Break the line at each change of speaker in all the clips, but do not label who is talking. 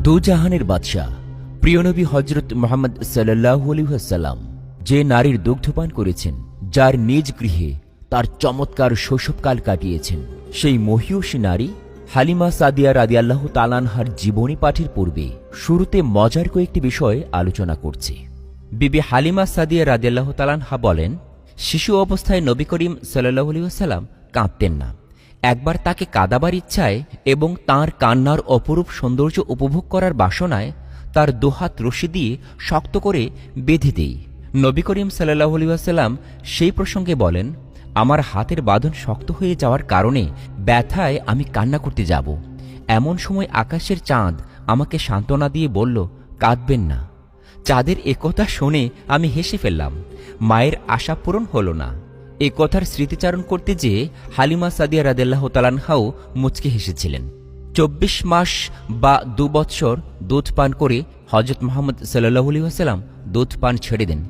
দু জাহানের বাদশাহ প্রিয় নবী হযরত মুহাম্মদ সাল্লাল্লাহু আলাইহি ওয়াসাল্লাম যে নারীর দুগ্ধপান করেছেন, যার নিজ গৃহে তার চমৎকার শৈশবকাল কাটিয়েছেন, সেই মহিয়সী নারী হালিমা সাদিয়া রাদিয়াল্লাহু তাআলা আনহার জীবনী পাঠের পূর্বে শুরুতে মজার কয়েকটি বিষয় আলোচনা করছি। বিবি হালিমা সাদিয়া রাদিয়াল্লাহু তাআলা আনহা বলেন, শিশু অবস্থায় নবী করিম সাল্লাল্লাহু আলাইহি ওয়াসাল্লাম কাঁদতেন না। একবার তাকে কাঁদাবার ইচ্ছায় এবং তাঁর কান্নার অপরূপ সৌন্দর্য উপভোগ করার বাসনায় তার দুহাত রশি দিয়ে শক্ত করে বেঁধে দেই। নবী করিম সাল্লাল্লাহু আলাইহি ওয়াসাল্লাম সেই প্রসঙ্গে বলেন, আমার হাতের বাঁধন শক্ত হয়ে যাওয়ার কারণে ব্যথায় আমি কান্না করতে যাব। এমন সময় আকাশের চাঁদ আমাকে সান্ত্বনা দিয়ে বলল, কাঁদবেন না। চাঁদের একথা শুনে আমি হেসে ফেললাম। মায়ের আশা পূরণ হল না। এ কথার স্মৃতিচারণ করতে যেয়ে হালিমা সাদিয়া রাদিয়াল্লাহু তাআলা আনহাও মুচকে হেসেছিলেন। ২৪ মাস বা ২ বৎসর দুধ পান করে হযরত মুহাম্মদ সাল্লাল্লাহু আলাইহি ওয়াসাল্লাম দুধ পান ছেড়ে দেন।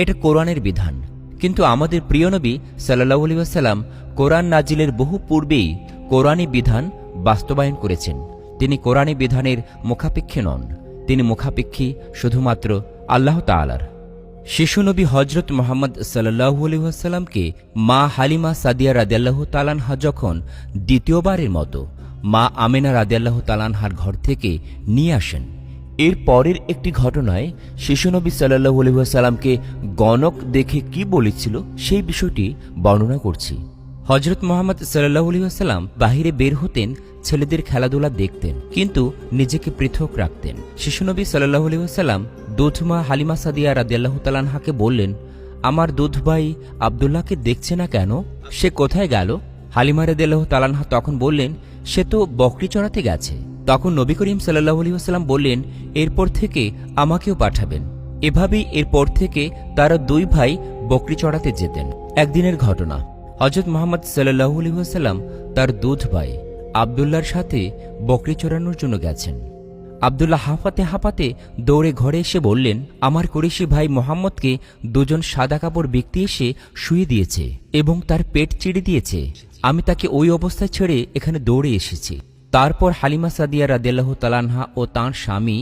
এটা কোরআনের বিধান। কিন্তু আমাদের প্রিয় নবী সাল্লাল্লাহু আলাইহি ওয়াসাল্লাম কোরআন নাজিলের বহু পূর্বেই কোরআনী বিধান বাস্তবায়ন করেছেন। তিনি কোরআনী বিধানের মুখাপেক্ষী নন, তিনি মুখাপেক্ষী শুধুমাত্র আল্লাহ তাআলার। শিশু নবী হযরত মুহাম্মদ সাল্লাল্লাহু আলাইহি ওয়াসাল্লামকে মা হালিমা সাদিয়া রাদিয়াল্লাহু তাআলা আনহা যখন দ্বিতীয়বারের মতো মা আমেনা রাদিয়াল্লাহু তাআলা আনহার ঘর থেকে নিয়ে আসেন, এর পরের একটি ঘটনায় শিশু নবী সাল্লাল্লাহু আলাইহি ওয়াসাল্লামকে গণক দেখে কি বলেছিল সেই বিষয়টি বর্ণনা করছি। হযরত মুহাম্মদ সাল্লাল্লাহু আলাইহি ওয়াসাল্লাম বাহিরে বের হতেন, ছেলেদের খেলাধুলা দেখতেন, কিন্তু নিজেকে পৃথক রাখতেন। শিশু নবী সাল্লাল্লাহু আলাইহি ওয়াসাল্লাম দুধমা হালিমা সাদিয়া রাদিয়াল্লাহু তাআলা আনহাকে বললেন, আমার দুধ ভাই আব্দুল্লাহকে দেখছে না কেন? সে কোথায় গেল? হালিমা রাদিয়াল্লাহু তাআলা আনহা তখন বললেন, সে তো বকরি চড়াতে গেছে। তখন নবী করিম সাল্লাল্লাহু আলাইহি ওয়াসাল্লাম বললেন, এরপর থেকে আমাকেও পাঠাবেন। এভাবেই এরপর থেকে তারা দুই ভাই বকরি চড়াতে যেতেন। একদিনের ঘটনা, হযরত মুহাম্মদ সাল্লাল্লাহু আলাইহি ওয়াসাল্লাম তার দুধ ভাই আব্দুল্লাহর সাথে বকরি চড়ানোর জন্য গেছেন। আব্দুল্লাহ হাঁপাতে হাঁপাতে দৌড়ে ঘরে এসে বললেন, আমার কুরাইশি ভাই মুহাম্মদকে দুজন সাদা কাপড় ব্যক্তি এসে শুয়ে দিয়েছে এবং তার পেট চিড়ে দিয়েছে। আমি তাকে ওই অবস্থায় ছেড়ে এখানে দৌড়ে এসেছি। তারপর হালিমা সাদিয়া রাদিয়াল্লাহু তাআলা আনহা ও তাঁর স্বামী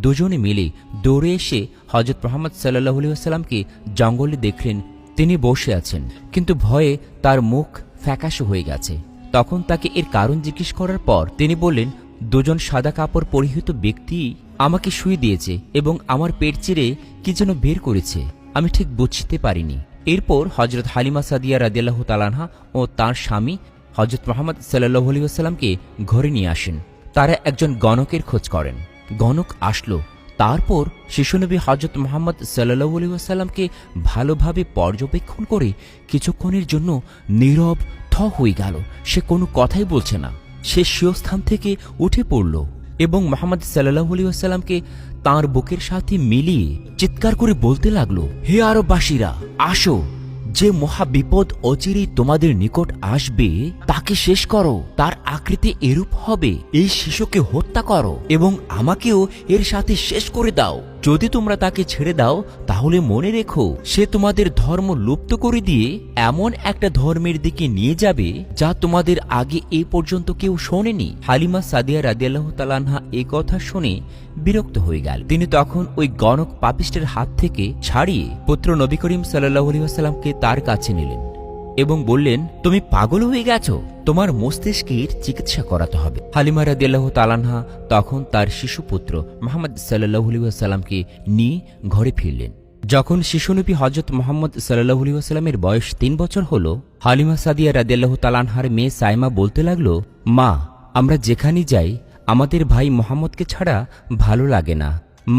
দুজনে মিলে দৌড়ে এসে হযরত মুহাম্মদ সাল্লাল্লাহু আলাইহি ওয়াসাল্লামকে জঙ্গলে দেখলেন তিনি বসে আছেন, কিন্তু ভয়ে তার মুখ ফ্যাকাশে হয়ে গেছে। তখন তাকে এর কারণ জিজ্ঞেস করার পর তিনি বললেন, দুজন সাদা কাপড় পরিহিত ব্যক্তি আমাকে শুয়ে দিয়েছে এবং আমার পেট চিরে কি যেন বের করেছে, আমি ঠিক বুঝতে পারিনি। এরপর হযরত হালিমা সাদিয়া রাদিয়াল্লাহু তাআলা আনহা ও তাঁর স্বামী হযরত মুহাম্মদ সাল্লাল্লাহু আলাইহি ওয়াসাল্লামকে ঘরে নিয়ে আসেন। তারা একজন গণকের খোঁজ করেন। গণক আসলো। তারপর শিশুনবী হযরত মুহাম্মদ সাল্লাল্লাহু আলাইহি ওয়াসাল্লামকে ভালোভাবে পর্যবেক্ষণ করে কিছুক্ষণের জন্য নীরব হয়ে গেল। সে কোনো কথাই বলছে না। সে স্বীয় স্থান থেকে উঠে পড়ল এবং মুহাম্মদ সাল্লাল্লাহু আলাইহি ওয়াসাল্লামকে তাঁর বুকের সাথে মিলিয়ে চিৎকার করে বলতে লাগলো, হে আরববাসীরা, আসো, যে মহাবিপদ অচিরেই তোমাদের নিকট আসবে তাকে শেষ করো। তার আকৃতি এরূপ হবে, এই শিশুকে হত্যা করো এবং আমাকেও এর সাথে শেষ করে দাও। যদি তোমরা তাকে ছেড়ে দাও তাহলে মনে রেখো, সে তোমাদের ধর্ম লুপ্ত করে দিয়ে এমন একটা ধর্মের দিকে নিয়ে যাবে যা তোমাদের আগে এই পর্যন্ত কেউ শোনেনি। হালিমা সাদিয়া রাদিয়াল্লাহু তাআলা আনহা এই কথা শুনে বিরক্ত হয়ে গেল। তিনি তখন ওই গণক পাপিষ্টের হাত থেকে ছাড়িয়ে পুত্র নবী করিম সাল্লাল্লাহু আলাইহি ওয়াসাল্লামকে তার কাছে নিলেন এবং বললেন, তুমি পাগল হয়ে গেছো, তোমার মস্তিষ্কের চিকিৎসা করাতে হবে। হালিমা রাদিয়াল্লাহু তাআলা আনহা তখন তার শিশুপুত্র মুহাম্মদ সাল্লাল্লাহু আলাইহি ওয়াসাল্লামকে নিয়ে ঘরে ফিরলেন। যখন শিশুনবী হযরত মুহাম্মদ সাল্লাল্লাহু আলাইহি ওয়াসাল্লামের বয়স ৩ বছর হল, হালিমা সাদিয়া রাদিয়াল্লাহু তাআলা আনহার মেয়ে সাইমা বলতে লাগলো, মা, আমরা যেখানে যাই আমাদের ভাই মুহাম্মদকে ছাড়া ভালো লাগে না।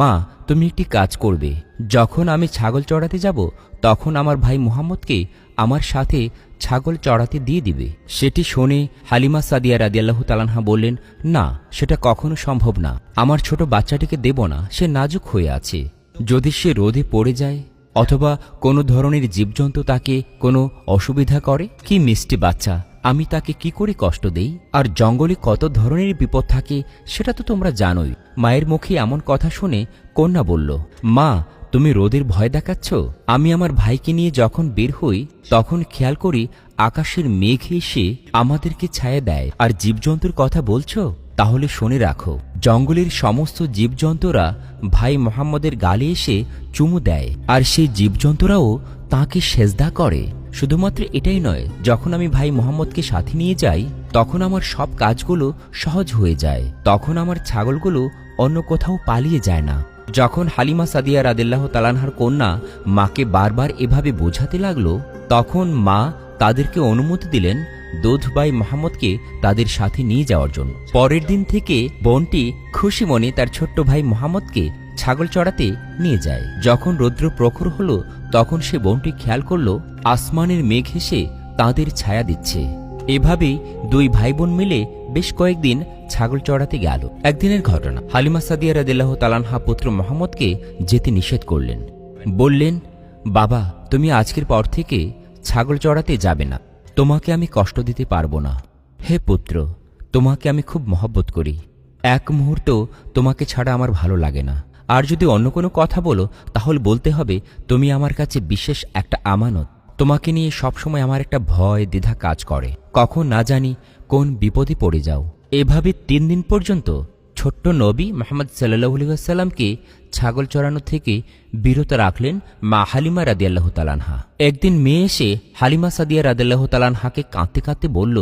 মা, তুমি একটি কাজ করবে, যখন আমি ছাগল চড়াতে যাব তখন আমার ভাই মুহাম্মদকে আমার সাথে ছাগল চড়াতে দিয়ে দিবে। সেটি শুনে হালিমা সাদিয়া রাদিয়াল্লাহু তাআলা আনহা বললেন, না, সেটা কখনো সম্ভব না। আমার ছোট বাচ্চাটিকে দেব না, সে নাজুক হয়ে আছে। যদি সে রোদে পড়ে যায় অথবা কোনো ধরনের জীবজন্তু তাকে কোনো অসুবিধা করে, কি মিষ্টি বাচ্চা, আমি তাকে কি করে কষ্ট দেই? আর জঙ্গলে কত ধরনের বিপদ থাকে সেটা তো তোমরা জানোই। মায়ের মুখে এমন কথা শুনে কন্যা বলল, মা, তুমি রোদের ভয় দেখাচ্ছ? আমি আমার ভাইকে নিয়ে যখন বের হই তখন খেয়াল করি আকাশের মেঘ এসে আমাদেরকে ছায়া দেয়। আর জীবজন্তুর কথা বলছো? তাহলে শুনে রাখো, জঙ্গলের সমস্ত জীবজন্তুরা ভাই মোহাম্মদের গালে এসে চুমু দেয়, আর সেই জীবজন্তুরাও তাঁকে সেজদা করে। শুধুমাত্র এটাই নয়, যখন আমি ভাই মোহাম্মদকে সাথে নিয়ে যাই তখন আমার সব কাজগুলো সহজ হয়ে যায়। তখন আমার ছাগলগুলো অন্য কোথাও পালিয়ে যায় না। যখন হালিমা সাদিয়া রাদিয়াল্লাহু তাআলা আনহার কন্যা মাকে বারবার এভাবে বোঝাতে লাগলো, তখন মা তাদেরকে অনুমতি দিলেন দুধ ভাই মোহাম্মদকে তাদের সাথে নিয়ে যাওয়ার জন্য। পরের দিন থেকে বোনটি খুশি মনে তার ছোট্ট ভাই মোহাম্মদকে ছাগল চড়াতে নিয়ে যায়। যখন রৌদ্র প্রখর হলো তখন সে বোনটি খেয়াল করল আসমানের মেঘ এসে তাঁদের ছায়া দিচ্ছে। এভাবেই দুই ভাই বোন মিলে বেশ কয়েকদিন ছাগল চড়াতে গেল। একদিনের ঘটনা, হালিমা সাদিয়া রাদিয়াল্লাহু তাআলা আনহা পুত্র মোহাম্মদকে যেতে নিষেধ করলেন। বললেন, বাবা, তুমি আজকের পর থেকে ছাগল চড়াতে যাবে না, তোমাকে আমি কষ্ট দিতে পারবো না। হে পুত্র, তোমাকে আমি খুব মহব্বত করি, এক মুহূর্ত তোমাকে ছাড়া আমার ভালো লাগে না। আর যদি অন্য কোনো কথা বলো তাহলে বলতে হবে তুমি আমার কাছে বিশেষ একটা আমানত। তোমাকে নিয়ে সবসময় আমার একটা ভয় দ্বিধা কাজ করে, কখন না জানি কোন বিপদে পড়ে যাও। এভাবে 3 দিন পর্যন্ত ছোট্ট নবী মুহাম্মদ সাল্লাল্লাহু আলাইহি ওয়াসাল্লামকে ছাগল চড়ানো থেকে বিরত রাখলেন মা হালিমা রাদিয়াল্লাহু তাআলা আনহা। একদিন মেয়ে এসে হালিমা সাদিয়া রাদিয়াল্লাহু তাআলা আনহাকে কাঁদতে কাঁদতে বলল,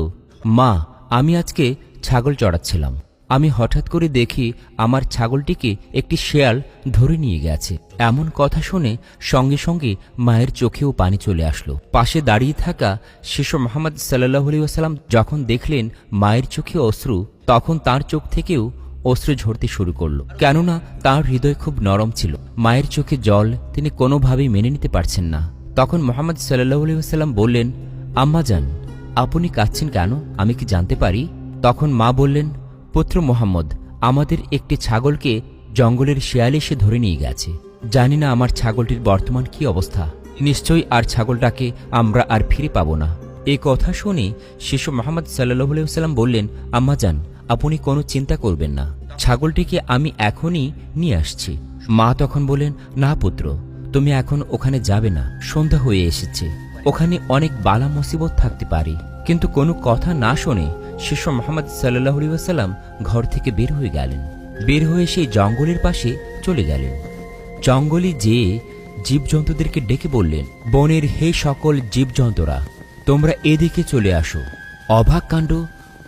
মা, আমি আজকে ছাগল চড়াচ্ছিলাম, আমি হঠাৎ করে দেখি আমার ছাগলটিকে একটি শেয়াল ধরে নিয়ে গেছে। এমন কথা শুনে সঙ্গে সঙ্গে মায়ের চোখেও পানি চলে আসলো। পাশে দাঁড়িয়ে থাকা শিশু মুহাম্মদ সাল্লাল্লাহু আলাইহি ওয়াসাল্লাম যখন দেখলেন মায়ের চোখে অশ্রু, তখন তার চোখ থেকেও অশ্রু ঝরতে শুরু করলো, কেননা তার হৃদয় খুব নরম ছিল। মায়ের চোখে জল তিনি কোনোভাবেই মেনে নিতে পারছেন না। তখন মুহাম্মদ সাল্লাল্লাহু আলাইহি ওয়াসাল্লাম বললেন, আম্মাজান, আপনি কাঁদছেন কেন, আমি কি জানতে পারি? তখন মা বললেন, পুত্র মোহাম্মদ, আমাদের একটি ছাগলকে জঙ্গলের শেয়াল এসে ধরে নিয়ে গেছে। জানি না আমার ছাগলটির বর্তমান কি অবস্থা, নিশ্চয়ই আর ছাগলটাকে আমরা আর ফিরে পাব না। এই কথা শুনে শিশু মুহাম্মদ সাল্লাল্লাহু আলাইহি ওয়াসাল্লাম বললেন, আম্মাজান, আপনি কোনো চিন্তা করবেন না, ছাগলটিকে আমি এখনই নিয়ে আসছি। মা তখন বলেন, না পুত্র, তুমি এখন ওখানে যাবে না, সন্ধ্যা হয়ে এসেছে, ওখানে অনেক বালা মুসিবত থাকতে পারে। কিন্তু কোনো কথা না শুনে শিশু মুহাম্মদ সাল্লাল্লাহু আলাইহি ওয়াসাল্লাম ঘর থেকে বের হয়ে গেলেন। বের হয়ে সেই জঙ্গলের পাশে চলে গেলেন। জঙ্গলে যেয়ে জীবজন্তুদেরকে ডেকে বললেন, বনের হে সকল জীবজন্তুরা, তোমরা এদিকে চলে আসো। অবাক কাণ্ড,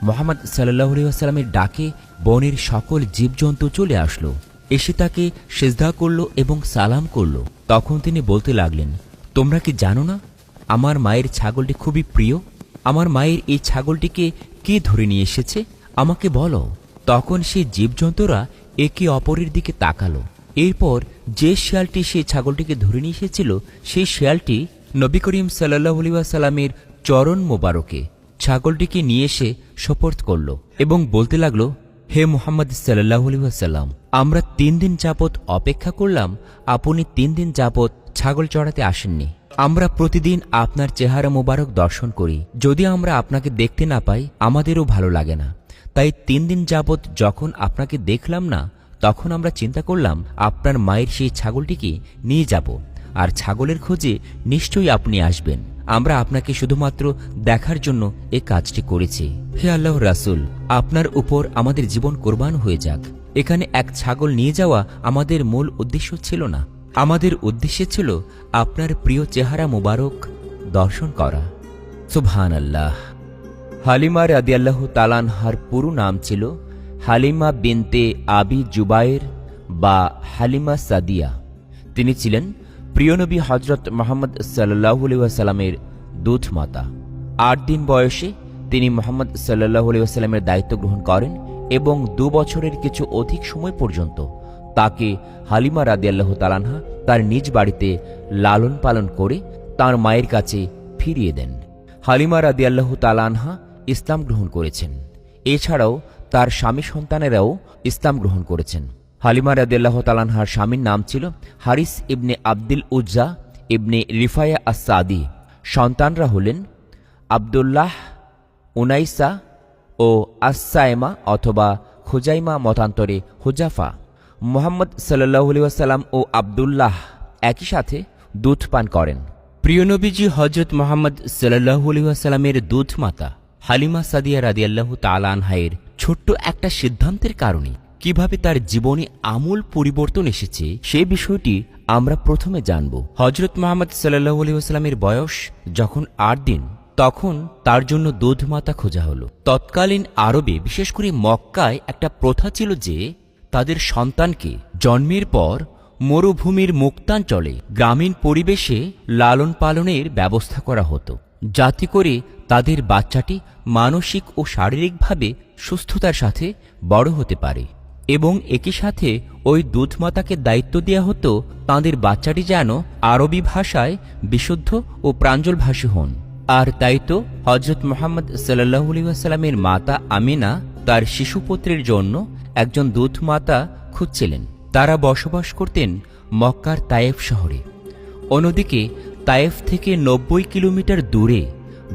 মুহাম্মদ সাল্লাল্লাহু আলাইহি ওয়াসাল্লামের ডাকে বনের সকল জীবজন্তু চলে আসলো, এসে তাকে সিজদা করল এবং সালাম করল। তখন তিনি বলতে লাগলেন, তোমরা কি জানো না আমার মায়ের ছাগলটি খুবই প্রিয়? আমার মায়ের এই ছাগলটিকে কে ধরে নিয়ে এসেছে, আমাকে বলো। তখন সেই জীবজন্তুরা একে অপরের দিকে তাকালো। এরপর যে শেয়ালটি সেই ছাগলটিকে ধরে নিয়ে এসেছিল, সেই শেয়ালটি নবী করিম সাল্লাল্লাহু আলাইহি ওয়াসাল্লামের চরণ মোবারকে ছাগলটিকে নিয়ে এসে সোপর্দ করল এবং বলতে লাগলো, হে মুহাম্মদ সাল্লাল্লাহু আলাইহি ওয়াসাল্লাম, আমরা 3 দিন যাবত অপেক্ষা করলাম, আপনি 3 দিন যাবত ছাগল চড়াতে আসেননি। আমরা প্রতিদিন আপনার চেহারা মোবারক দর্শন করি, যদি আমরা আপনাকে দেখতে না পাই আমাদেরও ভালো লাগে না। তাই 3 দিন যাবত যখন আপনাকে দেখলাম না, তখন আমরা চিন্তা করলাম আপনার মায়ের সেই ছাগলটিকে নিয়ে যাব, আর ছাগলের খোঁজে নিশ্চয়ই আপনি আসবেন। আমরা আপনাকে শুধুমাত্র দেখার জন্য এই কাজটি করেছি। হে আল্লাহর রাসূল, আপনার উপর আমাদের জীবন কোরবান হয়ে যাক। এখানে এক ছাগল নিয়ে যাওয়া আমাদের মূল উদ্দেশ্য ছিল না, আমাদের উদ্দেশ্য ছিল আপনার প্রিয় চেহারা মোবারক দর্শন করা। সুবহানাল্লাহ। হালিমা রাদিয়াল্লাহু তাআলা আনহার পুরো নাম ছিল হালিমা বিনতে আবি জুবায়ের বা হালিমা সাদিয়া। তিনি ছিলেন প্রিয় নবী হযরত মুহাম্মদ সাল্লাল্লাহু আলাইহি ওয়াসাল্লামের দুধ মাতা। 8 দিন বয়সে তিনি মুহাম্মদ সাল্লাল্লাহু আলাইহি ওয়াসাল্লামের দায়িত্ব গ্রহণ করেন এবং 2 বছরের কিছু অধিক সময় পর্যন্ত তাকে হালিমা রাদিয়াল্লাহু তাআলা আনহা তার নিজ বাড়িতে লালন পালন করে তার মায়ের কাছে ফিরিয়ে দেন। হালিমা রাদিয়াল্লাহু তাআলা আনহা ইসলাম গ্রহণ করেছেন। এছাড়াও তার স্বামী সন্তানেরাও ইসলাম গ্রহণ করেছেন। হালিমা রাদিয়াল্লাহু তাআলা আনহার স্বামীর নাম ছিল হারিস ইবনে আব্দুল উজ্জা ইবনে রিফায়া আস-সাদি। সন্তানরা হলেন আব্দুল্লাহ, উনাইসা ও আসসায়েমা অথবা খুজাইমা, মতান্তরে হুজাফা। মুহাম্মদ সাল্লাল্লাহু আলাইহি ওয়াসাল্লাম ও আব্দুল্লাহ একই সাথে দুধ পান করেন। প্রিয় নবীজি হযরত মুহাম্মদ সাল্লাল্লাহু আলাইহি ওয়াসাল্লামের দুধ মাতা হালিমা সাদিয়া রাদিয়াল্লাহু তাআলা আনহায়ের ছোট্ট একটা সিদ্ধান্তের কারণে কিভাবে তার জীবনে আমূল পরিবর্তন এসেছে সে বিষয়টি আমরা প্রথমে জানব। হযরত মুহাম্মদ সাল্লাল্লাহু আলাইহি ওয়াসাল্লামের বয়স যখন 8 দিন, তখন তার জন্য দুধমাতা খোঁজা হলো। তৎকালীন আরবে, বিশেষ করে মক্কায় একটা প্রথা ছিল যে তাদের সন্তানকে জন্মের পর মরুভূমির মুক্তাঞ্চলে গ্রামীণ পরিবেশে লালন পালনের ব্যবস্থা করা হতো, যাতে করে তাদের বাচ্চাটি মানসিক ও শারীরিকভাবে সুস্থতার সাথে বড় হতে পারে। এবং একই সাথে ওই দুধমাতাকে দায়িত্ব দেওয়া হতো তাঁদের বাচ্চাটি যেন আরবি ভাষায় বিশুদ্ধ ও প্রাঞ্জলভাষী হন। আর তাই তো হযরত মুহাম্মদ সাল্লাল্লাহু আলাইহি ওয়াসাল্লামের মাতা আমিনা তার শিশুপুত্রের জন্য একজন দুধমাতা খুঁজছিলেন। তারা বসবাস করতেন মক্কার তায়েফ শহরে। অন্যদিকে তায়েফ থেকে 90 কিলোমিটার দূরে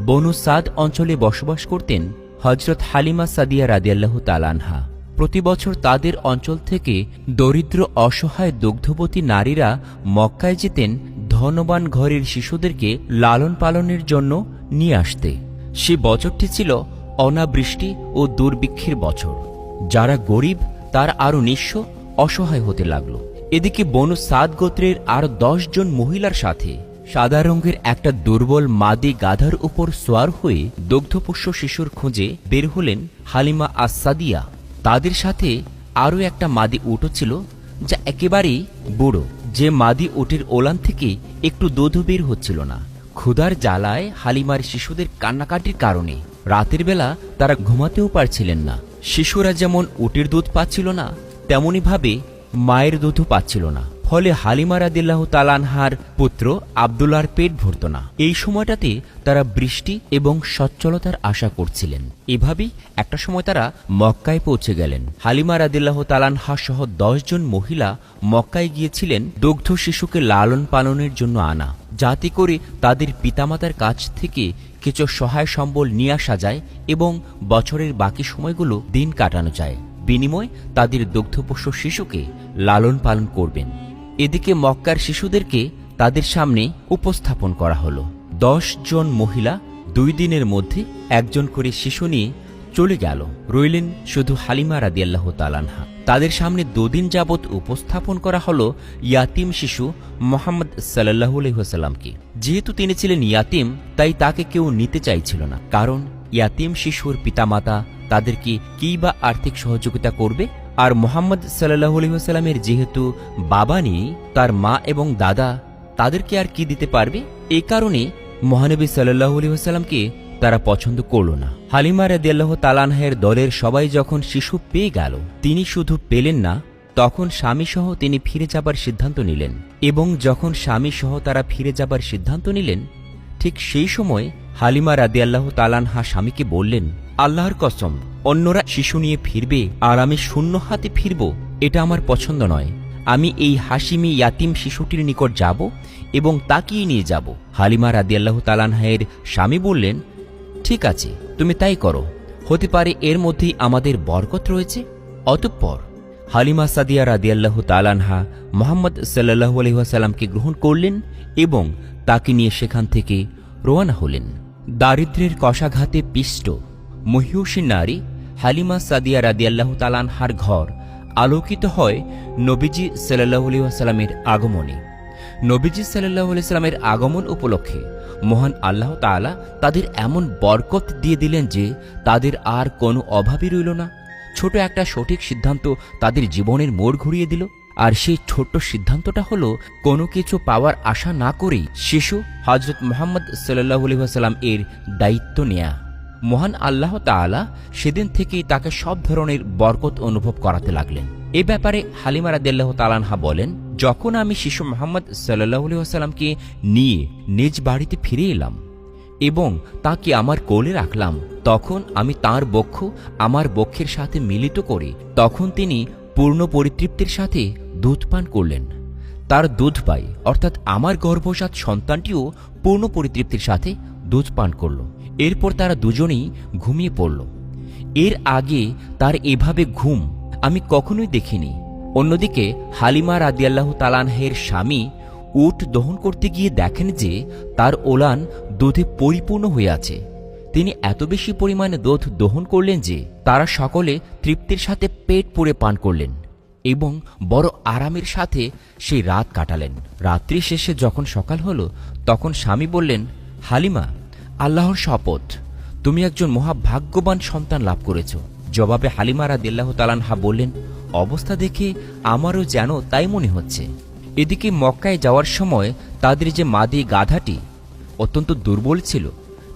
বনু সাদ অঞ্চলে বসবাস করতেন হযরত হালিমা সাদিয়া রাদিয়াল্লাহু তাআলা আনহা। প্রতি বছর তাদের অঞ্চল থেকে দরিদ্র অসহায় দুগ্ধবতী নারীরা মক্কায় যেতেন ধনবান ঘরের শিশুদেরকে লালন পালনের জন্য নিয়ে আসতে। সে বছরটি ছিল অনাবৃষ্টি ও দুর্ভিক্ষের বছর। যারা গরিব তার আরও নিঃস্ব অসহায় হতে লাগল। এদিকে বনু সাদ গোত্রের আর 10 জন মহিলার সাথে সাদা রঙের একটা দুর্বল মাদি গাধার উপর সোয়ার হয়ে দুগ্ধপোষ্য শিশুর খোঁজে বের হলেন হালিমা আস-সাদিয়া। তাদের সাথে আরও একটা মাদি উটও ছিল, যা একেবারেই বুড়ো, যে মাদি উটের ওলান থেকে একটু দুধও বের হচ্ছিল না। ক্ষুধার জ্বালায় হালিমার শিশুদের কান্নাকাটির কারণে রাতের বেলা তারা ঘুমাতেও পারছিলেন না। শিশুরা যেমন উটের দুধ পাচ্ছিল না, তেমনিভাবে মায়ের দুধও পাচ্ছিল না। ফলে হালিমা রাদিয়াল্লাহু তাআলা আনহার পুত্র আব্দুল্লাহর পেট ভরত না। এই সময়টাতে তারা বৃষ্টি এবং সচ্ছলতার আশা করছিলেন। এভাবেই একটা সময় তারা মক্কায় পৌঁছে গেলেন। হালিমা রাদিয়াল্লাহু তাআলা আনহা সহ 10 জন মহিলা মক্কায় গিয়েছিলেন দুগ্ধ শিশুকে লালন পালনের জন্য আনা, যাতে করে তাদের পিতামাতার কাছ থেকে কিছু সহায় সম্বল নিয়ে আসা যায় এবং বছরের বাকি সময়গুলো দিন কাটানো যায়। বিনিময় তাদের দুগ্ধপোষ্য শিশুকে লালন পালন করবেন। এদিকে মক্কার শিশুদেরকে তাদের সামনে উপস্থাপন করা হলো। 10 জন মহিলা 2 দিনের মধ্যে একজন করে শিশু নিয়ে চলে গেল। রইলেন শুধু হালিমা রাদিয়াল্লাহু তাআলা আনহা। তাদের সামনে 2 দিন যাবৎ উপস্থাপন করা হলো ইয়াতিম শিশু মুহাম্মদ সাল্লাল্লাহু আলাইহি ওয়াসাল্লামকে। যেহেতু তিনি ছিলেন ইয়াতিম, তাই তাকে কেউ নিতে চাইছিল না, কারণ ইয়াতিম শিশুর পিতামাতা তাদেরকে কী বা আর্থিক সহযোগিতা করবে। আর মুহাম্মদ সাল্লাল্লাহু আলাইহি ওয়াসাল্লামের যেহেতু বাবা নেই, তার মা এবং দাদা তাদেরকে আর কি দিতে পারবে। এই কারণে মহানবী সাল্লাল্লাহু আলাইহি ওয়াসাল্লামকে তারা পছন্দ করল না। হালিমা রাদিয়াল্লাহু তাআলা আনহার দলের সবাই যখন শিশু পেয়ে গেল, তিনি শুধু পেলেন না, তখন স্বামীসহ তিনি ফিরে যাবার সিদ্ধান্ত নিলেন। এবং যখন স্বামীসহ তারা ফিরে যাবার সিদ্ধান্ত নিলেন, ঠিক সেই সময় হালিমা রাদিয়াল্লাহু তাআলা আনহা স্বামীকে বললেন, আল্লাহর কসম, অন্যরা শিশু নিয়ে ফিরবে আর আমি শূন্য হাতে ফিরব, এটা আমার পছন্দ নয়। আমি এই হাশিমি ইয়াতিম শিশুটির নিকট যাব এবং তাকিয়ে নিয়ে যাব। হালিমা রাদিয়াল্লাহু তাআলা আনহার স্বামী বললেন, ঠিক আছে, তুমি তাই করো, হতে পারে এর মধ্যেই আমাদের বরকত রয়েছে। অতঃপর হালিমা সাদিয়া রাদিয়াল্লাহু তাআলা আনহা মুহাম্মদ সাল্লাল্লাহু আলাইহি ওয়াসাল্লামকে গ্রহণ করলেন এবং তাকে নিয়ে সেখান থেকে রওনা হলেন। দারিদ্র্যের কষাঘাতে পিষ্ট মহিয়সী নারী হালিমা সাদিয়া রাদিয়াল্লাহু তাআলা আনহার ঘর আলোকিত হয় নবীজি সাল্লাল্লাহু আলাইহি ওয়াসাল্লামের আগমনে। নবীজি সাল্লাল্লাহু আলাইহি ওয়াসাল্লামের আগমন উপলক্ষে মহান আল্লাহ তাআলা তাদের এমন বরকত দিয়ে দিলেন যে তাদের আর কোনো অভাবই রইল না। ছোট একটা সঠিক সিদ্ধান্ত তাদের জীবনের মোড় ঘুরিয়ে দিল। আর সেই ছোট্ট সিদ্ধান্তটা হলো কোনো কিছু পাওয়ার আশা না করেই শিশু হযরত মুহাম্মদ সাল্লাল্লাহু আলাইহি ওয়াসাল্লাম এর দায়িত্ব নেয়া। মহান আল্লাহ তাআলা সেদিন থেকেই তাকে সব ধরনের বরকত অনুভব করাতে লাগলেন। এ ব্যাপারে হালিমা রাদিয়াল্লাহু তাআলা আনহা বলেন, যখন আমি শিশু মুহাম্মদ সাল্লাল্লাহু আলাইহি ওয়াসাল্লামকে নিয়ে নিজ বাড়িতে ফিরে এলাম এবং তাকে আমার কোলে রাখলাম, তখন আমি তার বক্ষ আমার বক্ষের সাথে মিলিত করে তখন তিনি পূর্ণ পরিতৃপ্তির সাথে দুধ পান করলেন। তার দুধ পাই অর্থাৎ আমার গর্ভজাত সন্তানটিও পূর্ণ পরিতৃপ্তির সাথে দুধ পান করল। এরপর তারা দুজনেই ঘুমিয়ে পড়ল। এর আগে তার এভাবে ঘুম আমি কখনোই দেখিনি। অন্যদিকে হালিমা রাদিয়াল্লাহু তাআলা আনহার স্বামী উট দহন করতে গিয়ে দেখেন যে তার ওলান দুধে পরিপূর্ণ হয়ে আছে। তিনি এত বেশি পরিমাণে দুধ দহন করলেন যে তারা সকলে তৃপ্তির সাথে পেট পুরে পান করলেন এবং বড় আরামের সাথে সেই রাত কাটালেন। রাত্রি শেষে যখন সকাল হলো তখন স্বামী বললেন, হালিমা, আল্লাহর শপথ, তুমি একজন মহাভাগ্যবান সন্তান লাভ করেছ। জবাবে হালিমা রাদিয়াল্লাহু তাআলা আনহা বললেন, অবস্থা দেখে আমারও যেন তাই মনে হচ্ছে। এদিকে মক্কায় যাওয়ার সময় তাদের যে মাদি গাধাটি অত্যন্ত দুর্বল ছিল,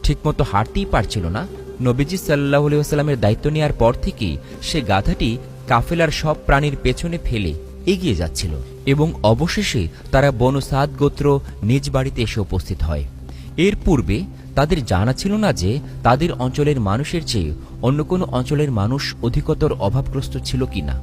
ঠিকমতো হাঁটতেই পারছিল না। নবীজি সাল্লাল্লাহু আলাইহি ওয়াসাল্লামের দায়িত্ব নেওয়ার পর থেকেই সে গাধাটি কাফেলার সব প্রাণীর পেছনে ফেলে এগিয়ে যাচ্ছিল এবং অবশেষে তারা বনু সাদ গোত্র নিজ বাড়িতে এসে উপস্থিত হয়। এর পূর্বে তাদের জানা ছিল না যে তাদের অঞ্চলের মানুষের চেয়ে অন্য কোনো অঞ্চলের মানুষ অধিকতর অভাবগ্রস্ত ছিল কিনা,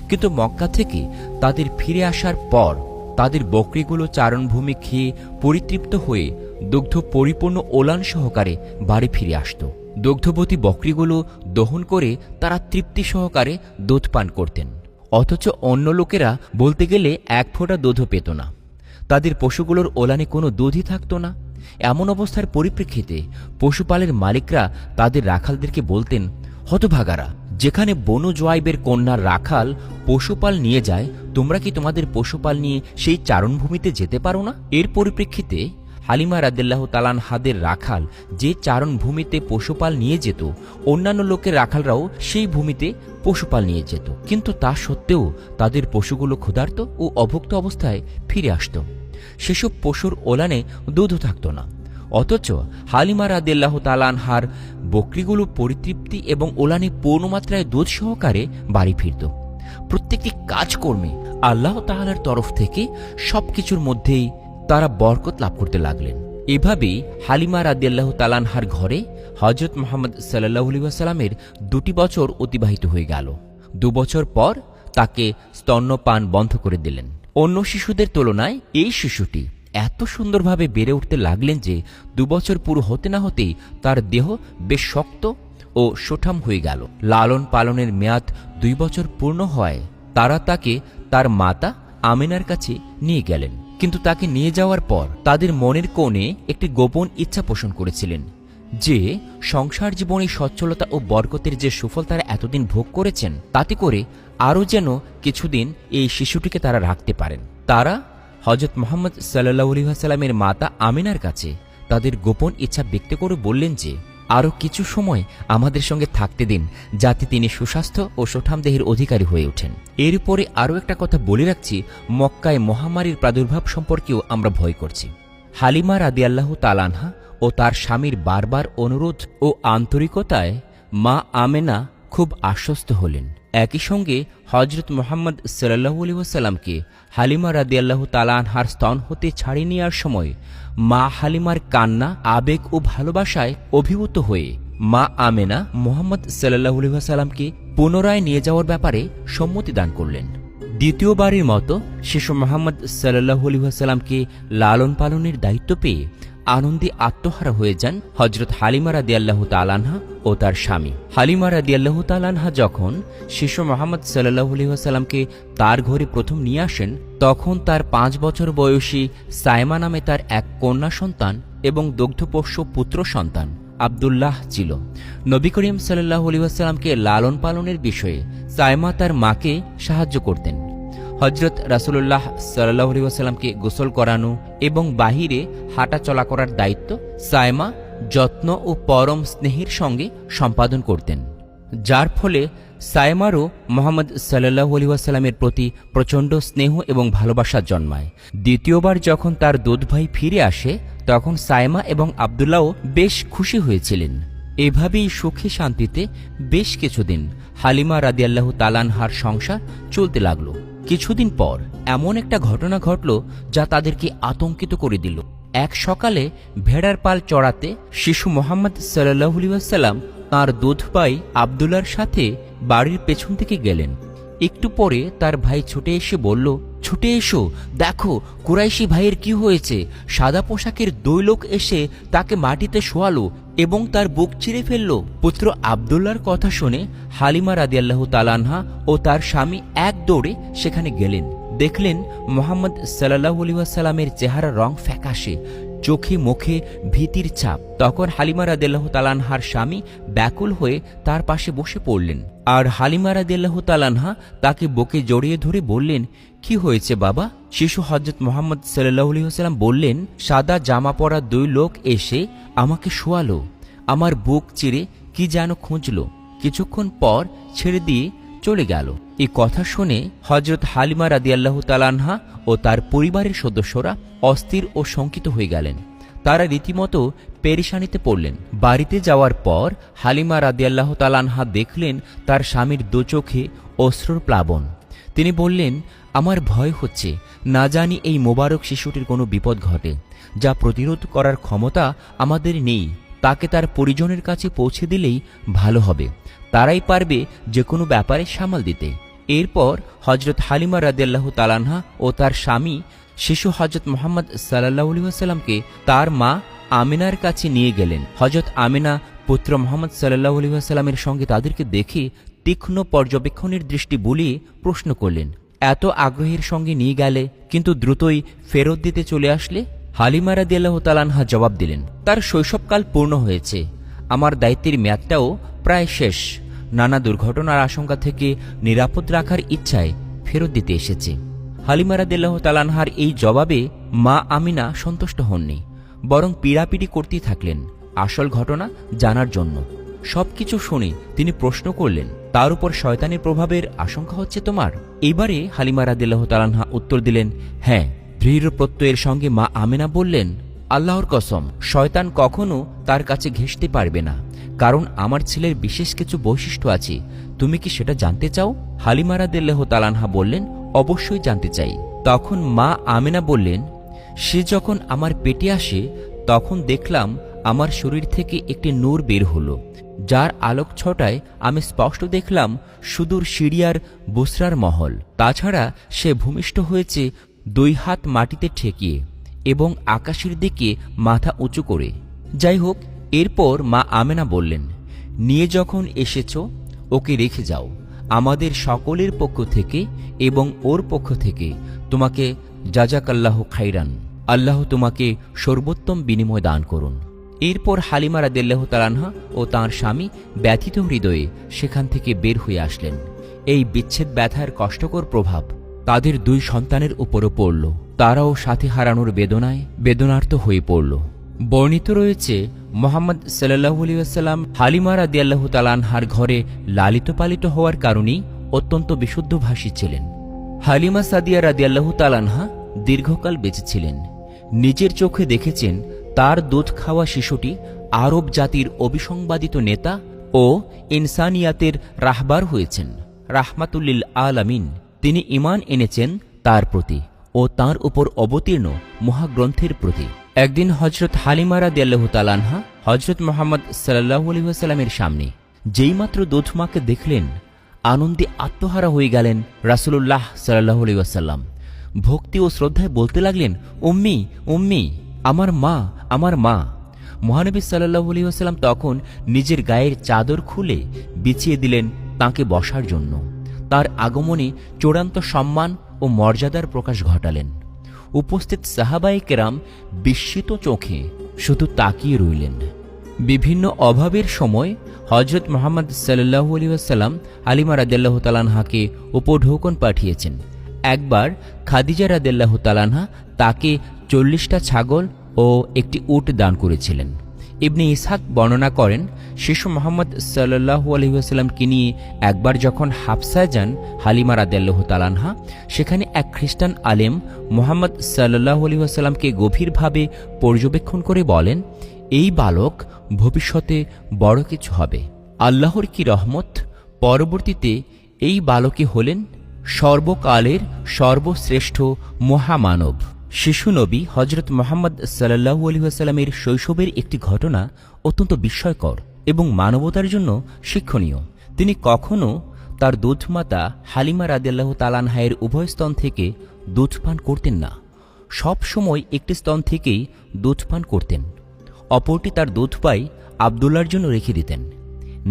কিন্তু মক্কা থেকে তাদের ফিরে আসার পর তাদের বকরিগুলো চারণভূমি খেয়ে পরিতৃপ্ত হয়ে দুগ্ধ পরিপূর্ণ ওলান সহকারে বাড়ি ফিরে আসত। দুগ্ধবতী বকরিগুলো দহন করে তারা তৃপ্তি সহকারে দুধ পান করতেন, অথচ অন্য লোকেরা বলতে গেলে এক ফোঁটা দুধও পেত না। তাদের পশুগুলোর ওলানে কোনো দুধই থাকত না। এমন অবস্থার পরিপ্রেক্ষিতে পশুপালের মালিকরা তাদের রাখালদেরকে বলতেন, হতভাগারা, যেখানে বনু জোয়াইবের কন্যার রাখাল পশুপাল নিয়ে যায়, তোমরা কি তোমাদের পশুপাল নিয়ে সেই চারণভূমিতে যেতে পারো না? এর পরিপ্রেক্ষিতে হালিমা রাদিয়াল্লাহু তাআলা আনহাদের রাখাল যে চারণভূমিতে পশুপাল নিয়ে যেত, অন্যান্য লোকের রাখালরাও সেই ভূমিতে পশুপাল নিয়ে যেত, কিন্তু তা সত্ত্বেও তাদের পশুগুলো ক্ষুধার্ত ও অভুক্ত অবস্থায় ফিরে আসত। সেসব পশুর ওলানে দুধও থাকত না, অথচ হালিমা রাদিয়াল্লাহু তাআলা আনহার বকরিগুলো পরিতৃপ্তি এবং ওলানে পূর্ণমাত্রায় দুধ সহকারে বাড়ি ফিরত। প্রত্যেকটি কাজকর্মে আল্লাহ তাআলার তরফ থেকে সবকিছুর মধ্যেই তারা বরকত লাভ করতে লাগলেন। এভাবেই হালিমা রাদিয়াল্লাহু তাআলা আনহার ঘরে হযরত মুহাম্মদ সাল্লাল্লাহু আলাইহি ওয়াসাল্লামের 2টি বছর অতিবাহিত হয়ে গেল। 2 বছর পর তাকে স্তন্যপান বন্ধ করে দিলেন। অন্য শিশুদের তুলনায় এই শিশুটি এত সুন্দরভাবে বেড়ে উঠতে লাগলেন যে 2 বছর পুরো হতে না হতেই তার দেহ বেশ শক্ত ও সুঠাম হয়ে গেল। লালন পালনের মেয়াদ 2 বছর পূর্ণ হওয়ায় তারা তাকে তার মাতা আমিনার কাছে নিয়ে গেলেন, কিন্তু তাকে নিয়ে যাওয়ার পর তাদের মনের কোণে একটি গোপন ইচ্ছা পোষণ করেছিলেন যে সংসার জীবনে সচ্ছলতা ও বরকতের যে সুফল তারা এতদিন ভোগ করেছেন, তাতে করে আরও যেন কিছুদিন এই শিশুটিকে তারা রাখতে পারেন। তারা হযরত মুহাম্মদ সাল্লাল্লাহু আলাইহি ওয়াসাল্লামের মাতা আমিনার কাছে তাদের গোপন ইচ্ছা ব্যক্ত করে বললেন যে আরও কিছু সময় আমাদের সঙ্গে থাকতে দিন, যাতে তিনি সুস্বাস্থ্য ও সুঠাম দেহের অধিকারী হয়ে ওঠেন। এর উপরে আরও একটা কথা বলে রাখছি, মক্কায় মহামারীর প্রাদুর্ভাব সম্পর্কেও আমরা ভয় করছি। হালিমা রাদিয়াল্লাহু তাআলা আনহা ও তার স্বামীর বারবার অনুরোধ ও আন্তরিকতায় মা আমেনা খুব আশ্বস্ত হলেন। একই সঙ্গে হযরত মুহাম্মদ সাল্লাল্লাহু আলাইহি ওয়াসাল্লামকে হালিমা রাদিয়াল্লাহু তাআলা আনহার স্তন হতে ছাড়িয়ে নেওয়ার সময় মা হালিমার কান্না, আবেগ ও ভালোবাসায় অভিভূত হয়ে মা আমেনা মুহাম্মদ সাল্লাল্লাহু আলাইহি ওয়াসাল্লামকে পুনরায় নিয়ে যাওয়ার ব্যাপারে সম্মতি দান করলেন। দ্বিতীয়বারের মতো শিশু মুহাম্মদ সাল্লাল্লাহু আলাইহি ওয়াসাল্লামকে লালন পালনের দায়িত্ব পেয়ে আনন্দে আত্মহারা হয়ে যান হযরত হালিমা রাদিয়াল্লাহু তাআলা আনহা ও তার স্বামী। হালিমা রাদিয়াল্লাহু তাআলা আনহা যখন শিশু মুহাম্মদ সাল্লাল্লাহু আলাইহি ওয়াসাল্লামকে তার ঘরে প্রথম নিয়ে আসেন, তখন তার 5 বছর বয়সী সায়মা নামে তার এক কন্যা সন্তান এবং দুগ্ধপোষ্য পুত্র সন্তান আব্দুল্লাহ ছিল। নবী করিম সাল্লাল্লাহু আলাইহি ওয়াসাল্লামকে লালন পালনের বিষয়ে সায়মা তার মাকে সাহায্য করতেন। হযরত রাসূলুল্লাহ সাল্লাল্লাহু আলাইহি ওয়াসাল্লামকে গোসল করানো এবং বাহিরে হাঁটা চলা করার দায়িত্ব সায়মা যত্ন ও পরম স্নেহের সঙ্গে সম্পাদন করতেন, যার ফলে সায়মারও মুহাম্মদ সাল্লাল্লাহু আলাইহি ওয়াসাল্লামের প্রতি প্রচণ্ড স্নেহ এবং ভালোবাসা জন্মায়। দ্বিতীয়বার যখন তার দুধ ভাই ফিরে আসে, তখন সায়মা এবং আব্দুল্লাহও বেশ খুশি হয়েছিলেন। এভাবেই সুখে শান্তিতে বেশ কিছুদিন হালিমা রাদিয়াল্লাহু তাআলা আনহার সংসার চলতে লাগলো। কিছুদিন পর এমন একটা ঘটনা ঘটল যা তাদেরকে আতঙ্কিত করে দিল। এক সকালে ভেড়ার পাল চড়াতে শিশু মুহাম্মদ সাল্লাল্লাহু আলাইহি ওয়াসাল্লাম তাঁর দুধ ভাই আব্দুল্লাহর সাথে বাড়ির পেছন থেকে গেলেন। একটু পরে তার ভাই ছুটে এসে বলল, ছুটে এসো, দেখো কুরাইশি ভাইয়ের কি হয়েছে। সাদা পোশাকের 2 লোক এসে তাকে মাটিতে শোয়ালো এবং তার বুক চিরে ফেলল। পুত্র আব্দুল্লাহর কথা শুনে হালিমা রাদিয়াল্লাহু তাআলা আনহা ও তার স্বামী এক দৌড়ে সেখানে গেলেন। দেখলেন মুহাম্মদ সাল্লাল্লাহু আলাইহি ওয়াসাল্লামের চেহারা রং ফ্যাকাশে, চোখে মুখে ভীতির ছাপ। তখন হালিমা রাদিয়াল্লাহু তাআলা আনহার স্বামী ব্যাকুল হয়ে তার পাশে বসে পড়লেন, আর হালিমা রাদিয়াল্লাহু তাআলা আনহা তাকে বুকে জড়িয়ে ধরে বললেন, কি হয়েছে বাবা? শিশু হযরত মুহাম্মদ সাল্লাল্লাহু আলাইহি ওয়াসাল্লাম বললেন, সাদা জামা পরা দুই লোক এসে আমাকে শোয়ালো, আমার বুক চিরে কি যেন খুঁজল, কিছুক্ষণ পর ছেড়ে দিয়ে চলে গেল। এই কথা শুনে হযরত হালিমা রাদিয়াল্লাহু তাআলা আনহা ও তার পরিবারের সদস্যরা অস্থির ও শঙ্কিত হয়ে গেলেন। তারা রীতিমতো পেরেশানিতে পড়লেন। বাড়িতে যাওয়ার পর হালিমা রাদিয়াল্লাহু তাআলা আনহা দেখলেন তার স্বামীর দু চোখে অশ্রুর প্লাবন। তিনি বললেন, আমার ভয় হচ্ছে, না জানি এই মোবারক শিশুটির কোনো বিপদ ঘটে, যা প্রতিরোধ করার ক্ষমতা আমাদের নেই। তাকে তার পরিজনের কাছে পৌঁছে দিলেই ভালো হবে, তারাই পারবে যে কোনো ব্যাপারে সামাল দিতে। এরপর হযরত হালিমা রাদিয়াল্লাহু তাআলা আনহা ও তার স্বামী শিশু হযরত মুহাম্মদ সাল্লাল্লাহু আলাইহি ওয়াসাল্লামকে তার মা আমিনার কাছে নিয়ে গেলেন। হযরত আমিনা পুত্র মুহাম্মদ সাল্লাল্লাহু আলাইহি ওয়াসাল্লামের সঙ্গে তাদেরকে দেখে তীক্ষ্ণ পর্যবেক্ষণের দৃষ্টি বুলিয়ে প্রশ্ন করলেন, এত আগ্রহের সঙ্গে নিয়ে গেলে কিন্তু দ্রুতই ফেরত দিতে চলে আসলে? হালিমা রাদিয়াল্লাহু তাআলা আনহা জবাব দিলেন, তার শৈশবকাল পূর্ণ হয়েছে, আমার দায়িত্বের মেয়াদটাও প্রায় শেষ। নানা দুর্ঘটনার আশঙ্কা থেকে নিরাপদ রাখার ইচ্ছায় ফেরত দিতে এসেছে। হালিমা রাদিয়াল্লাহু তাআলা আনহার এই জবাবে মা আমিনা সন্তুষ্ট হননি, বরং পীড়াপিড়ি করতেই থাকলেন আসল ঘটনা জানার জন্য। সবকিছু শুনে তিনি প্রশ্ন করলেন, তার উপর শয়তানের প্রভাবের আশঙ্কা হচ্ছে তোমার? এইবারে হালিমা রাদিয়াল্লাহু তাআলা আনহা উত্তর দিলেন, হ্যাঁ। দৃঢ় প্রত্যয়ের সঙ্গে মা আমিনা বললেন, আল্লাহর কসম, শয়তান কখনো তার কাছে ঘেঁষতে পারবে না, কারণ আমার ছেলের বিশেষ কিছু বৈশিষ্ট্য আছে। তুমি কি সেটা জানতে চাও? হালিমা রাদিয়াল্লাহু তাআলা আনহা বললেন, অবশ্যই জানতে চাই। তখন মা আমিনা বললেন, সে যখন আমার পেটে আসে তখন দেখলাম আমার শরীর থেকে একটি নূর বের হলো, যার আলোক ছটায় আমি স্পষ্ট দেখলাম সুদূর সিরিয়ার বুসরার মহল। তাছাড়া সে ভূমিষ্ঠ হয়েছে 2 হাত মাটিতে ঠেকিয়ে এবং আকাশের দিকে মাথা উঁচু করে। যাই হোক, এরপর মা আমেনা বললেন, নিয়ে যখন এসেছ ওকে রেখে যাও। আমাদের সকলের পক্ষ থেকে এবং ওর পক্ষ থেকে তোমাকে জাযাকাল্লাহু খাইরান, আল্লাহ তোমাকে সর্বোত্তম বিনিময় দান করুন। এরপর হালিমা রাদিয়াল্লাহু তাআলা আনহা ও তাঁর স্বামী ব্যথিত হৃদয়ে সেখান থেকে বের হয়ে আসলেন। এই বিচ্ছেদ ব্যথার কষ্টকর প্রভাব তাদের 2 সন্তানের উপরও পড়ল। তারাও সাথী হারানোর বেদনায় বেদনার্ত হয়ে পড়ল। বর্ণিত রয়েছে, মুহাম্মদ সাল্লাল্লাহু আলাইহি ওয়াসাল্লাম হালিমা রাদিয়াল্লাহু তাআলা আনহার ঘরে লালিত পালিত হওয়ার কারণেই অত্যন্ত বিশুদ্ধভাষী ছিলেন। হালিমা সাদিয়া রাদিয়াল্লাহু তাআলা আনহা দীর্ঘকাল বেঁচে ছিলেন। নিজের চোখে দেখেছেন তার দুধ খাওয়া শিশুটি আরব জাতির অবিসংবাদিত নেতা ও ইনসানিয়াতের রাহবার হয়েছেন, রাহমাতুল্লিল আলামিন। তিনি ঈমান এনেছেন তার প্রতি ও তার উপর অবতীর্ণ মহাগ্রন্থের প্রতি। একদিন হযরত হালিমা রাদিয়াল্লাহু তাআলা আনহা হযরত মুহাম্মদ সাল্লাল্লাহু আলাইহি ওয়াসাল্লামের সামনে যেইমাত্র দুধমাকে দেখলেন, আনন্দে আত্মহারা হয়ে গেলেন রাসূলুল্লাহ সাল্লাল্লাহু আলাইহি ওয়াসাল্লাম। ভক্তি ও শ্রদ্ধায় বলতে লাগলেন, উম্মি উম্মি, আমার মা, আমার মা। মহানবী সাল্লাল্লাহু আলাইহি ওয়াসাল্লাম তখন নিজের গায়ের চাদর খুলে বিছিয়ে দিলেন তাঁকে বসার জন্য। তার আগমনে চূড়ান্ত সম্মান ও মর্যাদার প্রকাশ ঘটালেন। উপস্থিত সাহাবায়ে কেরাম বিস্মিত চোখে শুধু তাকিয়ে রইলেন। বিভিন্ন অভাবের সময় হযরত মুহাম্মদ সাল্লাল্লাহু আলাইহি ওয়াসাল্লাম হালিমা রাদিয়াল্লাহু তাআলা আনহাকে উপঢৌকন পাঠিয়েছেন। একবার খাদিজা রাদিয়াল্লাহু তাআলা আনহা তাকে 40টা ছাগল ও একটি উট দান করেছিলেন। ইবনে ইসহাক বর্ণনা করেন, শিশু মুহাম্মদ সাল্লাল্লাহু আলাইহি ওয়াসাল্লামকে নিয়ে একবার যখন হাবসায় যান হালিমা রাদিয়াল্লাহু তাআলা আনহা, সেখানে এক খ্রিস্টান আলেম মুহাম্মদ সাল্লাল্লাহু আলাইহি ওয়াসাল্লামকে গভীরভাবে পর্যবেক্ষণ করে বলেন, এই বালক ভবিষ্যতে বড় কিছু হবে। আল্লাহর কি রহমত! পরবর্তীতে এই বালকই হলেন সর্বকালের সর্বশ্রেষ্ঠ মহামানব। শিশু নবী হযরত মুহাম্মদ সাল্লাল্লাহু আলাইহি ওয়াসাল্লামের শৈশবের একটি ঘটনা অত্যন্ত বিস্ময়কর এবং মানবতার জন্য শিক্ষণীয়। তিনি কখনো তার দুধমাতা হালিমা রাদিয়াল্লাহু তাআলা আনহার উভয় স্তন থেকে দুধ পান করতেন না। সব সময় একটি স্তন থেকেই দুধ পান করতেন, অপরটি তার দুধ পাই আব্দুল্লাহর জন্য রেখে দিতেন।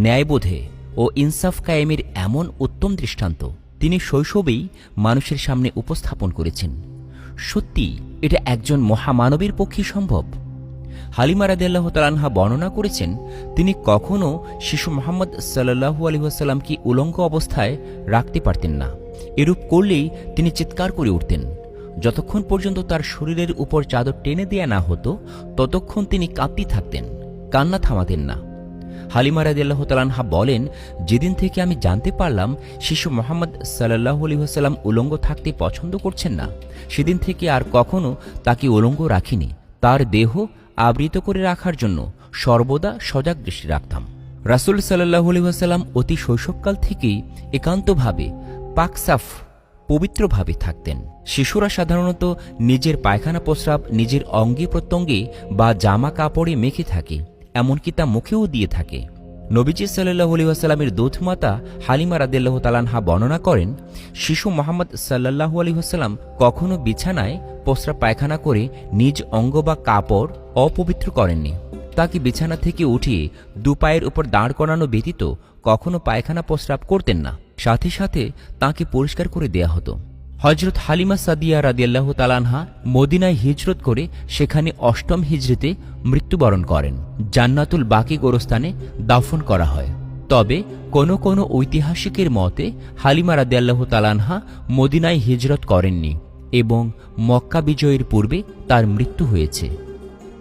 ন্যায়বোধে ও ইনসাফ কায়েমের এমন উত্তম দৃষ্টান্ত তিনি শৈশবেই মানুষের সামনে উপস্থাপন করেছেন। সত্যি এটা একজন মহামানবের পক্ষে সম্ভব? হালিমা রাদিয়াল্লাহু তাআলা আনহা বর্ণনা করেছেন, তিনি কখনো শিশু মুহাম্মদ সাল্লাল্লাহু আলাইহি ওয়াসাল্লামকে উলঙ্গ অবস্থায় রাখতে পারতেন না। এরূপ করলেই তিনি চিৎকার করে উঠতেন। যতক্ষণ পর্যন্ত তার শরীরের উপর চাদর টেনে দেয়া না হতো ততক্ষণ তিনি কাঁদতেই থাকতেন, কান্না থামাতেন না। হালিমা রাদিয়াল্লাহু তাআলা আনহা বলেন, যেদিন থেকে আমি জানতে পারলাম শিশু মুহাম্মদ সাল্লাল্লাহু আলাইহি ওয়াসাল্লাম উলঙ্গ থাকতে পছন্দ করছেন না, সেদিন থেকে আর কখনো তাকে উলঙ্গ রাখিনি। তার দেহ আবৃত করে রাখার জন্য সর্বদা সজাগ দৃষ্টি রাখতাম। রাসূল সাল্লাল্লাহু আলাইহি ওয়াসাল্লাম অতি শৈশবকাল থেকেই একান্তভাবে পাকসাফ পবিত্রভাবে থাকতেন। শিশুরা সাধারণত নিজের পায়খানা প্রস্রাব নিজের অঙ্গে প্রত্যঙ্গে বা জামা কাপড়ে মেখে থাকে, এমনকি তা মুখেও দিয়ে থাকে। নবীজি সাল্লাল্লাহু আলাইহি ওয়াসাল্লামের দুধমাতা হালিমা রাদিয়াল্লাহু তাআলা আনহা বর্ণনা করেন, শিশু মুহাম্মদ সাল্লাল্লাহু আলাইহি ওয়াসাল্লাম কখনো বিছানায় প্রস্রাব পায়খানা করে নিজ অঙ্গ বা কাপড় অপবিত্র করেননি। তাকে বিছানা থেকে উঠিয়ে দুপায়ের উপর দাঁড় করানো ব্যতীত কখনো পায়খানা প্রস্রাব করতেন না। সাথে সাথে তাকে পরিষ্কার করে দেয়া হতো। হযরত হালিমা সাদিয়া রাদিয়াল্লাহু তাআলা আনহা মদিনায় হিজরত করে সেখানে ৮ম হিজরিতে মৃত্যুবরণ করেন। জান্নাতুল বাকি গোরস্থানে দাফন করা হয়। তবে কোনো কোনো ঐতিহাসিকের মতে হালিমা রাদিয়াল্লাহু তাআলা আনহা মদিনায় হিজরত করেননি এবং মক্কা বিজয়ের পূর্বে তার মৃত্যু হয়েছে।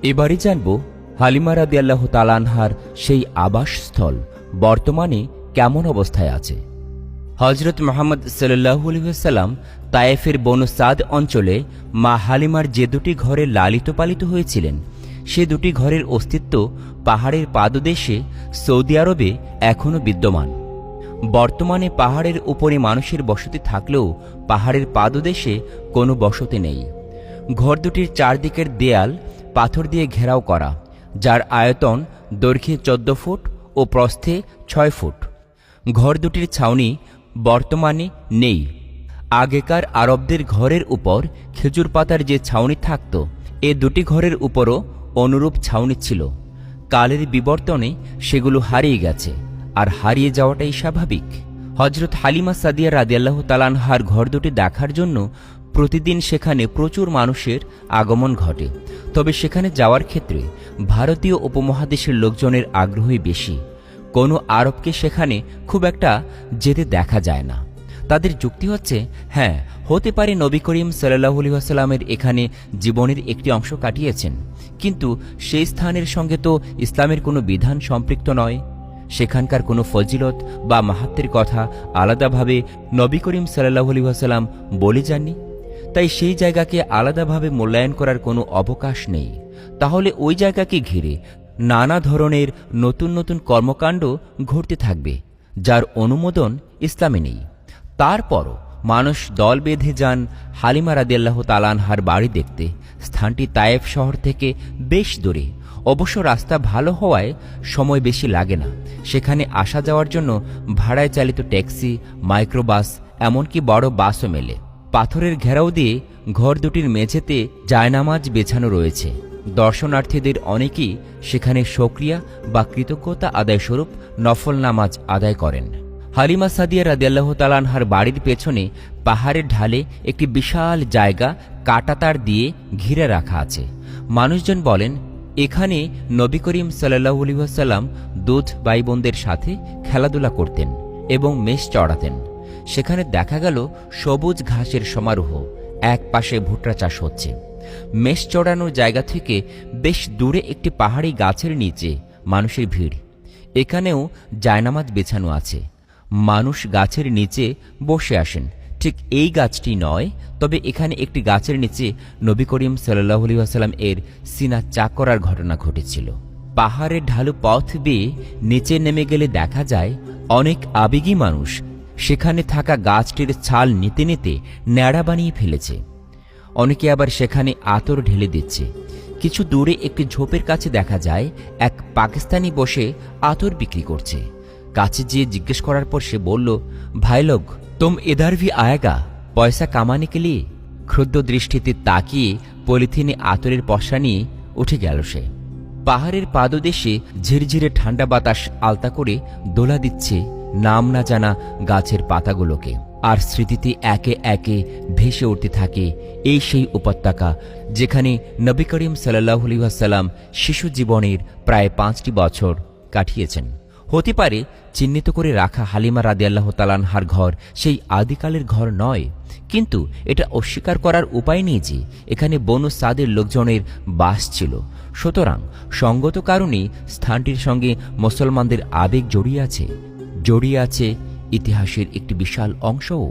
এবারে জানব হালিমা রাদিয়াল্লাহু তাআলা আনহার সেই আবাসস্থল বর্তমানে কেমন অবস্থায় আছে। হযরত মুহাম্মদ সাল্লাল্লাহু আলাইহি ওয়াসাল্লাম তায়েফের বনু সাদ অঞ্চলে মা হালিমার যে দুটি ঘরে লালিত পালিত হয়েছিলেন, সে দুটি ঘরের অস্তিত্ব পাহাড়ের পাদদেশে সৌদি আরবে এখনও বিদ্যমান। বর্তমানে পাহাড়ের উপরে মানুষের বসতি থাকলেও পাহাড়ের পাদদেশে কোনো বসতি নেই। ঘর দুটির চারদিকের দেয়াল পাথর দিয়ে ঘেরাও করা, যার আয়তন দৈর্ঘ্যে 14 ফুট ও প্রস্থে 6 ফুট। ঘর দুটির ছাউনি বর্তমানে নেই। আগেকার আরবদের ঘরের উপর খেজুর পাতার যে ছাউনি থাকত, এ দুটি ঘরের উপরও অনুরূপ ছাউনি ছিল। কালের বিবর্তনে সেগুলো হারিয়ে গেছে, আর হারিয়ে যাওয়াটাই স্বাভাবিক। হযরত হালিমা সাদিয়া রাদিয়াল্লাহু তাআলা আনহার ঘর দুটি দেখার জন্য প্রতিদিন সেখানে প্রচুর মানুষের আগমন ঘটে। তবে সেখানে যাওয়ার ক্ষেত্রে ভারতীয় উপমহাদেশের লোকজনের আগ্রহই বেশি। কোনো আরবকে সেখানে খুব একটা যেতে দেখা যায় না। তাদের যুক্তি হচ্ছে, হ্যাঁ, হতে পারে নবী করিম সাল্লাল্লাহু আলাইহি ওয়াসাল্লামের এখানে জীবনের একটি অংশ কাটিয়েছেন, কিন্তু সেই স্থানের সঙ্গে তো ইসলামের কোনো বিধান সম্পৃক্ত নয়। সেখানকার কোনো ফজিলত বা মাহাত্ম্যের কথা আলাদাভাবে নবী করিম সাল্লাল্লাহু আলাইহি ওয়াসাল্লাম বলে যাননি। তাই সেই জায়গাকে আলাদাভাবে মূল্যায়ন করার কোনো অবকাশ নেই। তাহলে ওই জায়গাকে ঘিরে নানা ধরনের নতুন নতুন কর্মকাণ্ড ঘটতে থাকবে, যার অনুমোদন ইসলামে নেই। তারপরও মানুষ দল বেঁধে যান হালিমা রাদিয়াল্লাহু তাআলা আনহার বাড়ি দেখতে। স্থানটি তায়েফ শহর থেকে বেশ দূরে। অবশ্য রাস্তা ভালো হওয়ায় সময় বেশি লাগে না। সেখানে আসা যাওয়ার জন্য ভাড়ায় চালিত ট্যাক্সি, মাইক্রোবাস, এমনকি বড় বাসও মেলে। পাথরের ঘেরাও দিয়ে ঘর দুটির মেঝেতে জায়নামাজ বেছানো রয়েছে। দর্শনার্থীদের অনেকেই সেখানে শুকরিয়া বা কৃতজ্ঞতা আদায়স্বরূপ নফল নামাজ আদায় করেন। হালিমা সাদিয়া রাদিয়াল্লাহু তাআলা আনহার বাড়ির পেছনে পাহাড়ের ঢালে একটি বিশাল জায়গা কাঁটাতার দিয়ে ঘিরে রাখা আছে। মানুষজন বলেন, এখানে নবী করিম সাল্লাল্লাহু আলাইহি ওয়াসাল্লাম দুধ ভাই বোনদের সাথে খেলাধুলা করতেন এবং মেষ চড়াতেন। সেখানে দেখা গেল সবুজ ঘাসের সমারোহ, এক পাশে ভুট্টা চাষ হচ্ছে। মেষ চড়ানোর জায়গা থেকে বেশ দূরে একটি পাহাড়ি গাছের নিচে মানুষের ভিড়। এখানেও জায়নামাজ বেছানো আছে। মানুষ গাছের নিচে বসে আসেন। ঠিক এই গাছটি নয়, তবে এখানে একটি গাছের নিচে নবী করিম সাল্লাল্লাহু আলাইহি ওয়াসাল্লাম এর সিনা চাক করার ঘটনা ঘটেছিল। পাহাড়ের ঢালু পথ বেয়ে নিচে নেমে গেলে দেখা যায় অনেক আবেগী মানুষ সেখানে থাকা গাছটির ছাল নিতে নিতে ন্যাড়া বানিয়ে ফেলেছে। অনেকে আবার সেখানে আতর ঢেলে দিচ্ছে। কিছু দূরে একটি ঝোপের কাছে দেখা যায় এক পাকিস্তানি বসে আতর বিক্রি করছে। কাছে যেয়ে জিজ্ঞেস করার পর সে বলল, ভাই লোক, তুম ইধার ভি আয়েগা পয়সা কামানে কে লিয়ে। ক্ষুদ্র দৃষ্টিতে তাকিয়ে পলিথিনে আতরের পসরা নিয়ে উঠে গেল সে। পাহাড়ের পাদদেশে ঝিরঝিরে ঠান্ডা বাতাস আলতা করে দোলা দিচ্ছে নাম না জানা গাছের পাতাগুলোকে। আর স্মৃতিতে একে একে ভেসে উঠতে থাকে এই সেই উপত্যকা যেখানে নবী করিম সাল্লাল্লাহু আলাইহি ওয়াসাল্লাম শিশু জীবনের প্রায় 5টি বছর কাটিয়েছেন। হতে পারে চিহ্নিত করে রাখা হালিমা রাদিয়াল্লাহু তাআলা আনহার ঘর সেই আদিকালের ঘর নয়, কিন্তু এটা অস্বীকার করার উপায় নেই যে এখানে বনু সাদের লোকজনের বাস ছিল। সুতরাং সঙ্গত কারণে স্থানটির সঙ্গে মুসলমানদের আবেগ জড়িয়ে আছে ইতিহাসের একটি বিশাল অংশও।